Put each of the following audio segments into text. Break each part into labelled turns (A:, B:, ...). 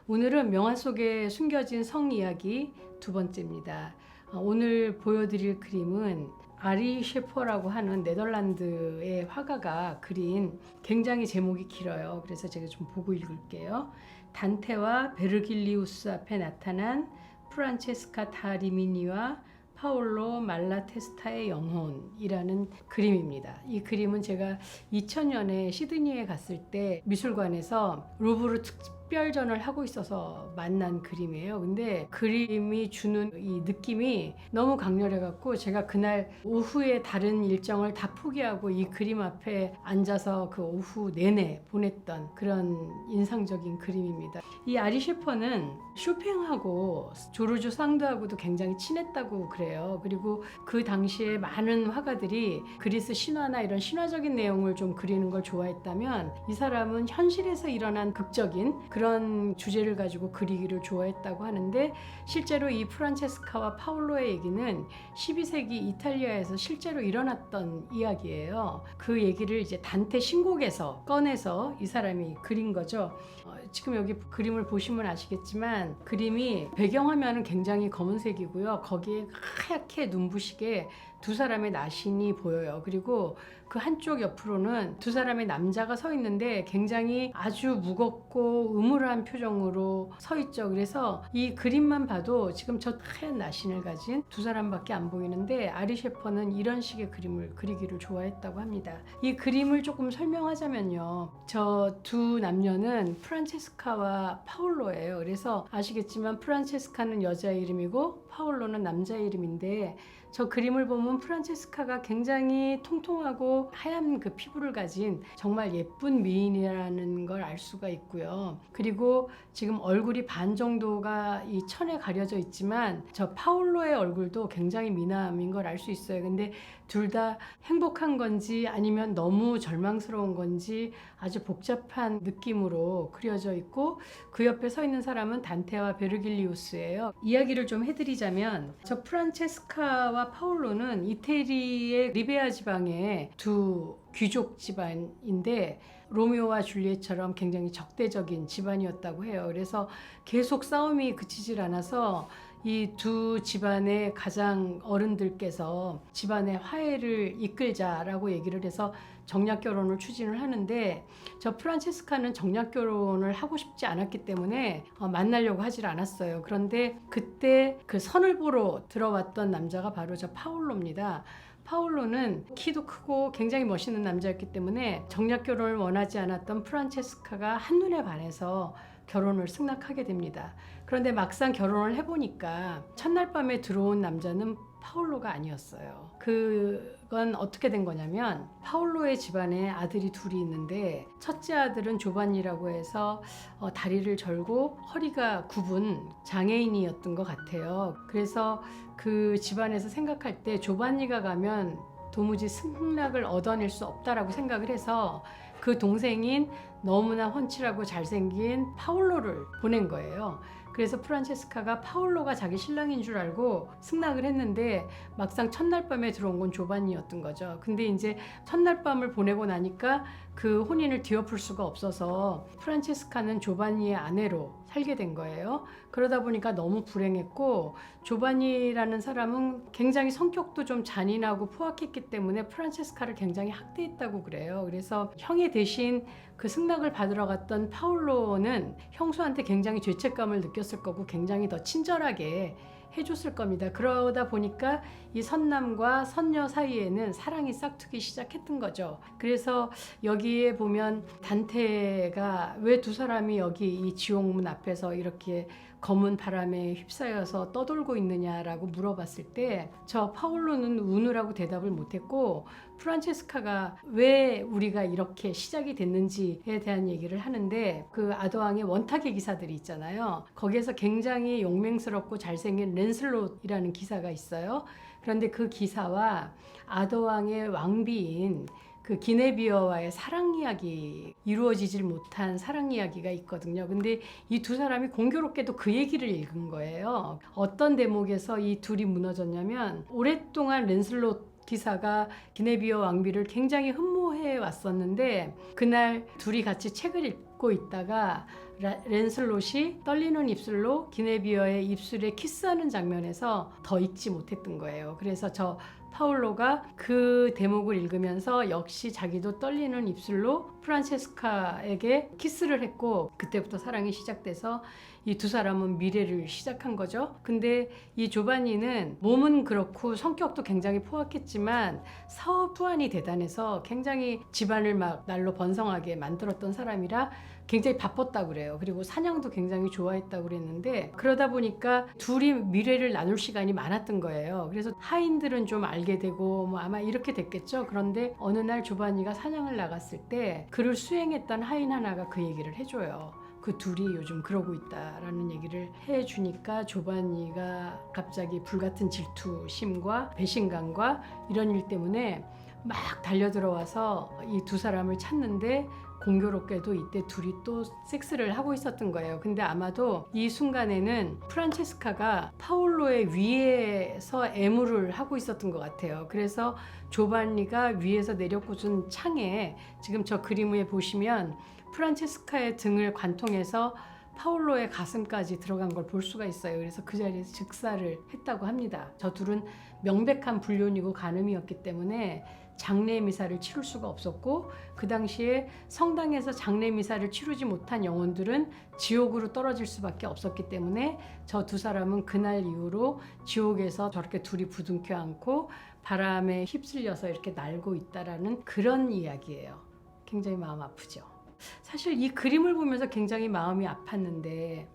A: 오늘은 명화 속에 숨겨진 성 이야기 두 번째입니다. 오늘 보여드릴 그림은 아리 셰퍼라고 하는 네덜란드의 화가가 그린 굉장히 제목이 길어요. 그래서 제가 좀 보고 읽을게요. 단테와 베르길리우스 앞에 나타난 프란체스카 다 리미니와 파올로 말라테스타의 영혼이라는 그림입니다. 이 그림은 제가 2000년에 시드니에 갔을 때 미술관에서 루브르 특별전을 하고 있어서 만난 그림이에요. 근데 그림이 주는 이 느낌이 너무 강렬해갖고 제가 그날 오후에 다른 일정을 다 포기하고 이 그림 앞에 앉아서 그 오후 내내 보냈던 그런 인상적인 그림입니다. 이 아리 셰퍼는 쇼팽하고 조르주 상드하고도 굉장히 친했다고 그래요. 그리고 그 당시에 많은 화가들이 그리스 신화나 이런 신화적인 내용을 좀 그리는 걸 좋아했다면 이 사람은 현실에서 일어난 극적인 그런 주제를 가지고 그리기를 좋아했다고 하는데, 실제로 이 프란체스카와 파올로의 얘기는 12세기 이탈리아에서 실제로 일어났던 이야기예요. 그 얘기를 이제 단테 신곡에서 꺼내서 이 사람이 그린 거죠. 지금 여기 그림을 보시면 아시겠지만 그림이 배경화면은 굉장히 검은색이고요. 거기에 하얗게 눈부시게 두 사람의 나신이 보여요. 그리고 그 한쪽 옆으로는 두 사람의 남자가 서 있는데 굉장히 아주 무겁고 음울한 표정으로 서 있죠. 그래서 이 그림만 봐도 지금 저 하얀 나신을 가진 두 사람밖에 안 보이는데, 아리 셰퍼는 이런 식의 그림을 그리기를 좋아했다고 합니다. 이 그림을 조금 설명하자면요, 저 두 남녀는 프란체스카와 파올로예요. 그래서 아시겠지만 프란체스카는 여자 이름이고 파올로는 남자 이름인데, 저 그림을 보면 프란체스카가 굉장히 통통하고 하얀 그 피부를 가진 정말 예쁜 미인이라는 걸 알 수가 있고요. 그리고 지금 얼굴이 반 정도가 이 천에 가려져 있지만 저 파올로의 얼굴도 굉장히 미남인 걸 알 수 있어요. 근데 둘 다 행복한 건지 아니면 너무 절망스러운 건지 아주 복잡한 느낌으로 그려져 있고, 그 옆에 서 있는 사람은 단테와 베르길리우스예요. 이야기를 좀 해드리자면 저 프란체스카와 파올로는 이태리의 리베아 지방의 두 귀족 집안인데 로미오와 줄리엣처럼 굉장히 적대적인 집안이었다고 해요. 그래서 계속 싸움이 그치질 않아서 이 두 집안의 가장 어른들께서 집안의 화해를 이끌자라고 얘기를 해서 정략 결혼을 추진을 하는데, 저 프란체스카는 정략 결혼을 하고 싶지 않았기 때문에 만나려고 하질 않았어요. 그런데 그때 그 선을 보러 들어왔던 남자가 바로 저 파올로입니다. 파올로는 키도 크고 굉장히 멋있는 남자였기 때문에 정략 결혼을 원하지 않았던 프란체스카가 한눈에 반해서 결혼을 승낙하게 됩니다. 그런데 막상 결혼을 해보니까 첫날 밤에 들어온 남자는 파올로가 아니었어요. 그건 어떻게 된 거냐면, 파올로의 집안에 아들이 둘이 있는데 첫째 아들은 조반니라고 해서 다리를 절고 허리가 굽은 장애인이었던 것 같아요. 그래서 그 집안에서 생각할 때 조반니가 가면 도무지 승낙을 얻어낼 수 없다라고 생각을 해서 그 동생인 너무나 훤칠하고 잘생긴 파올로를 보낸 거예요. 그래서 프란체스카가 파올로가 자기 신랑인 줄 알고 승낙을 했는데 막상 첫날 밤에 들어온 건 조반니였던 거죠. 근데 이제 첫날 밤을 보내고 나니까 그 혼인을 뒤엎을 수가 없어서 프란체스카는 조반니의 아내로 살게 된 거예요. 그러다 보니까 너무 불행했고, 조반니라는 사람은 굉장히 성격도 좀 잔인하고 포악했기 때문에 프란체스카를 굉장히 학대했다고 그래요. 그래서 형이 대신 그 승낙을 받으러 갔던 파올로는 형수한테 굉장히 죄책감을 느꼈을 거고 굉장히 더 친절하게 해줬을 겁니다. 그러다 보니까 이 선남과 선녀 사이에는 사랑이 싹트기 시작했던 거죠. 그래서 여기에 보면 단테가 왜 두 사람이 여기 이 지옥문 앞에서 이렇게 검은 바람에 휩싸여서 떠돌고 있느냐라고 물어봤을 때 저 파올로는 우느라고 대답을 못했고, 프란체스카가 왜 우리가 이렇게 시작이 됐는지에 대한 얘기를 하는데, 그 아더왕의 원탁의 기사들이 있잖아요. 거기에서 굉장히 용맹스럽고 잘생긴 랜슬롯이라는 기사가 있어요. 그런데 그 기사와 아더왕의 왕비인 그 기네비어와의 사랑 이야기, 이루어지질 못한 사랑 이야기가 있거든요. 근데 이 두 사람이 공교롭게도 그 얘기를 읽은 거예요. 어떤 대목에서 이 둘이 무너졌냐면, 오랫동안 랜슬롯 기사가 기네비어 왕비를 굉장히 흠모해 왔었는데, 그날 둘이 같이 책을 읽고 있다가 랜슬롯이 떨리는 입술로 기네비어의 입술에 키스하는 장면에서 더 읽지 못했던 거예요. 그래서 저 파울로가 그 대목을 읽으면서 역시 자기도 떨리는 입술로 프란체스카에게 키스를 했고, 그때부터 사랑이 시작돼서 이 두 사람은 미래를 시작한 거죠. 근데 이 조바니는 몸은 그렇고 성격도 굉장히 포악했지만 사업 수완이 대단해서 굉장히 집안을 막 날로 번성하게 만들었던 사람이라 굉장히 바빴다고 그래요. 그리고 사냥도 굉장히 좋아했다고 그랬는데, 그러다 보니까 둘이 미래를 나눌 시간이 많았던 거예요. 그래서 하인들은 좀 알게 되고 뭐 아마 이렇게 됐겠죠. 그런데 어느 날 조바니가 사냥을 나갔을 때 그를 수행했던 하인 하나가 그 얘기를 해줘요. 그 둘이 요즘 그러고 있다라는 얘기를 해주니까 조바니가 갑자기 불같은 질투심과 배신감과 이런 일 때문에 막 달려들어와서 이 두 사람을 찾는데, 공교롭게도 이때 둘이 또 섹스를 하고 있었던 거예요. 근데 아마도 이 순간에는 프란체스카가 파올로의 위에서 애무를 하고 있었던 것 같아요. 그래서 조반니가 위에서 내려꽂은 창에, 지금 저 그림 위에 보시면 프란체스카의 등을 관통해서 파올로의 가슴까지 들어간 걸 볼 수가 있어요. 그래서 그 자리에서 즉사를 했다고 합니다. 저 둘은 명백한 불륜이고 간음이었기 때문에 장례 미사를 치룰 수가 없었고, 그 당시에 성당에서 장례 미사를 치르지 못한 영혼들은 지옥으로 떨어질 수밖에 없었기 때문에 저 두 사람은 그날 이후로 지옥에서 저렇게 둘이 부둥켜 안고 바람에 휩쓸려서 이렇게 날고 있다라는 그런 이야기예요. 굉장히 마음 아프죠. 사실 이 그림을 보면서 굉장히 마음이 아팠는데,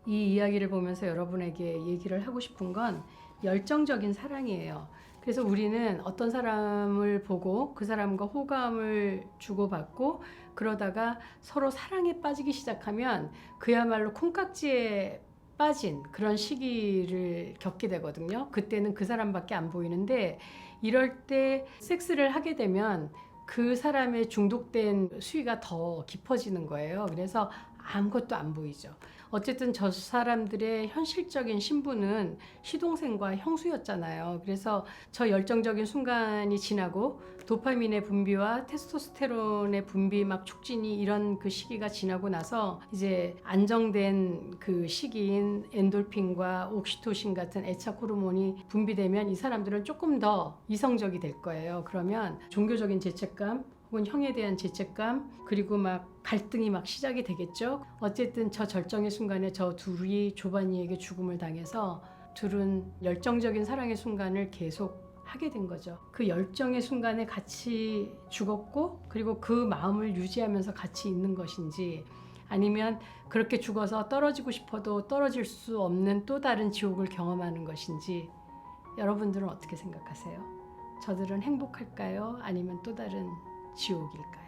A: 이 이야기를 보면서 여러분에게 얘기를 하고 싶은 건 열정적인 사랑이에요. 그래서 우리는 어떤 사람을 보고 그 사람과 호감을 주고받고 그러다가 서로 사랑에 빠지기 시작하면 그야말로 콩깍지에 빠진 그런 시기를 겪게 되거든요. 그때는 그 사람밖에 안 보이는데, 이럴 때 섹스를 하게 되면 그 사람의 중독된 수위가 더 깊어지는 거예요. 그래서 아무것도 안 보이죠. 어쨌든 저 사람들의 현실적인 신부는 시동생과 형수였잖아요. 그래서 저 열정적인 순간이 지나고 도파민의 분비와 테스토스테론의 분비 막 촉진이 이런 그 시기가 지나고 나서 이제 안정된 그 시기인 엔돌핀과 옥시토신 같은 애착 호르몬이 분비되면 이 사람들은 조금 더 이성적이 될 거예요. 그러면 종교적인 죄책감 혹은 형에 대한 죄책감, 그리고 막 갈등이 막 시작이 되겠죠. 어쨌든 저 절정의 순간에 저 둘이 조바니에게 죽음을 당해서 둘은 열정적인 사랑의 순간을 계속 하게 된 거죠. 그 열정의 순간에 같이 죽었고, 그리고 그 마음을 유지하면서 같이 있는 것인지, 아니면 그렇게 죽어서 떨어지고 싶어도 떨어질 수 없는 또 다른 지옥을 경험하는 것인지, 여러분들은 어떻게 생각하세요? 저들은 행복할까요? 아니면 또 다른 지옥일까요?